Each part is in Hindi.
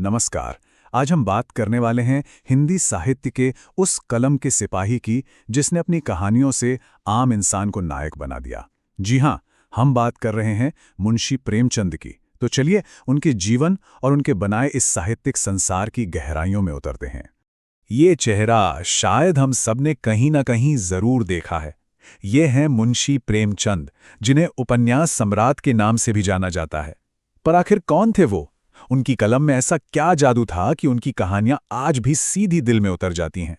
नमस्कार। आज हम बात करने वाले हैं हिंदी साहित्य के उस कलम के सिपाही की जिसने अपनी कहानियों से आम इंसान को नायक बना दिया। जी हाँ, हम बात कर रहे हैं मुंशी प्रेमचंद की। तो चलिए उनके जीवन और उनके बनाए इस साहित्यिक संसार की गहराइयों में उतरते हैं। ये चेहरा शायद हम सबने कहीं ना कहीं जरूर देखा है। ये हैं मुंशी प्रेमचंद, जिन्हें उपन्यास सम्राट के नाम से भी जाना जाता है। पर आखिर कौन थे वो? उनकी कलम में ऐसा क्या जादू था कि उनकी कहानियां आज भी सीधी दिल में उतर जाती हैं?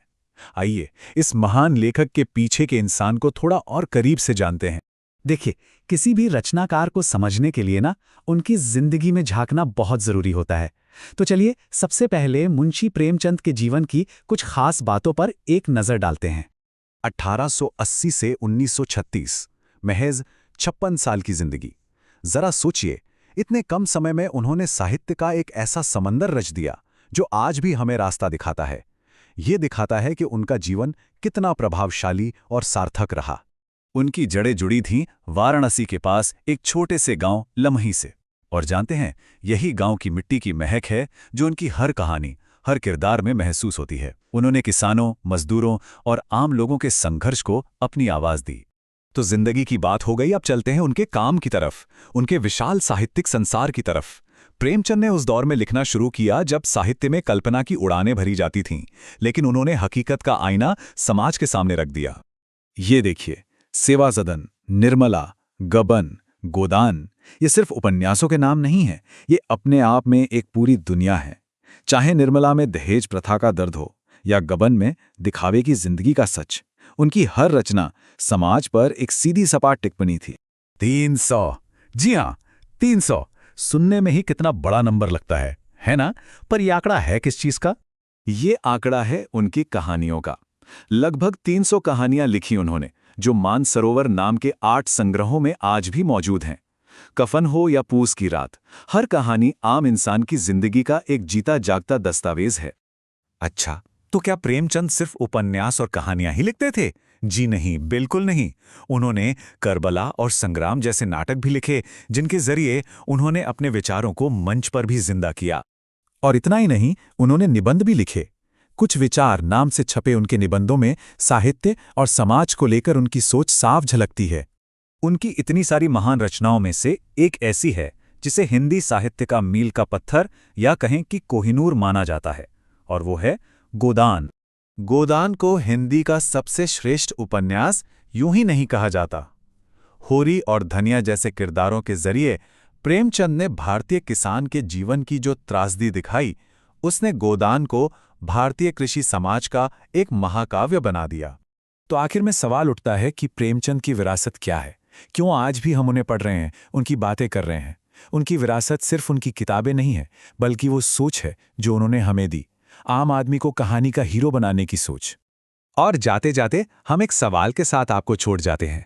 आइए इस महान लेखक के पीछे के इंसान को थोड़ा और करीब से जानते हैं। देखिए, किसी भी रचनाकार को समझने के लिए ना उनकी जिंदगी में झांकना बहुत जरूरी होता है। तो चलिए सबसे पहले मुंशी प्रेमचंद के जीवन की कुछ खास बातों पर एक नजर डालते हैं। 1880 से 1936, महज 56 साल की जिंदगी। जरा सोचिए, इतने कम समय में उन्होंने साहित्य का एक ऐसा समंदर रच दिया जो आज भी हमें रास्ता दिखाता है। ये दिखाता है कि उनका जीवन कितना प्रभावशाली और सार्थक रहा। उनकी जड़ें जुड़ी थीं वाराणसी के पास एक छोटे से गांव लम्ही से। और जानते हैं, यही गांव की मिट्टी की महक है जो उनकी हर कहानी, हर किरदार में महसूस होती है। उन्होंने किसानों, मजदूरों और आम लोगों के संघर्ष को अपनी आवाज दी। तो जिंदगी की बात हो गई, अब चलते हैं उनके काम की तरफ, उनके विशाल साहित्यिक संसार की तरफ। प्रेमचंद ने उस दौर में लिखना शुरू किया जब साहित्य में कल्पना की उड़ानें भरी जाती थीं, लेकिन उन्होंने हकीकत का आईना समाज के सामने रख दिया। ये देखिए, सेवा सदन, निर्मला, गबन, गोदान, ये सिर्फ उपन्यासों के नाम नहीं हैं, ये अपने आप में एक पूरी दुनिया है। चाहे निर्मला में दहेज प्रथा का दर्द हो या गबन में दिखावे की जिंदगी का सच, उनकी हर रचना समाज पर एक सीधी सपाट टिप्पणी थी। 300, जी हाँ, 300 सुनने में ही कितना बड़ा नंबर लगता है ना? पर यह आंकड़ा है किस चीज का? ये आंकड़ा है उनकी कहानियों का। लगभग 300 कहानियां लिखी उन्होंने, जो मानसरोवर नाम के 8 संग्रहों में आज भी मौजूद हैं। कफन हो या पूस की रात, हर कहानी आम इंसान की जिंदगी का एक जीता जागता दस्तावेज है। अच्छा, तो क्या प्रेमचंद सिर्फ उपन्यास और कहानियां ही लिखते थे? जी नहीं, बिल्कुल नहीं। उन्होंने करबला और संग्राम जैसे नाटक भी लिखे, जिनके जरिए उन्होंने अपने विचारों को मंच पर भी जिंदा किया। और इतना ही नहीं, उन्होंने निबंध भी लिखे। कुछ विचार नाम से छपे उनके निबंधों में साहित्य और समाज को लेकर उनकी सोच साफ झलकती है। उनकी इतनी सारी महान रचनाओं में से एक ऐसी है जिसे हिंदी साहित्य का मील का पत्थर या कहें कि कोहिनूर माना जाता है, और वो है गोदान। गोदान को हिंदी का सबसे श्रेष्ठ उपन्यास यूं ही नहीं कहा जाता। होरी और धनिया जैसे किरदारों के जरिए प्रेमचंद ने भारतीय किसान के जीवन की जो त्रासदी दिखाई, उसने गोदान को भारतीय कृषि समाज का एक महाकाव्य बना दिया। तो आखिर में सवाल उठता है कि प्रेमचंद की विरासत क्या है? क्यों आज भी हम उन्हें पढ़ रहे हैं, उनकी बातें कर रहे हैं? उनकी विरासत सिर्फ उनकी किताबें नहीं है, बल्कि वो सोच है जो उन्होंने हमें दी, आम आदमी को कहानी का हीरो बनाने की सोच। और जाते जाते हम एक सवाल के साथ आपको छोड़ जाते हैं।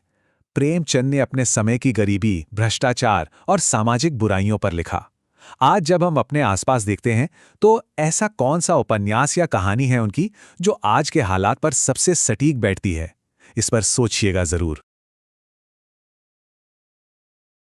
प्रेमचंद ने अपने समय की गरीबी, भ्रष्टाचार और सामाजिक बुराइयों पर लिखा। आज जब हम अपने आसपास देखते हैं, तो ऐसा कौन सा उपन्यास या कहानी है उनकी जो आज के हालात पर सबसे सटीक बैठती है? इस पर सोचिएगा जरूर।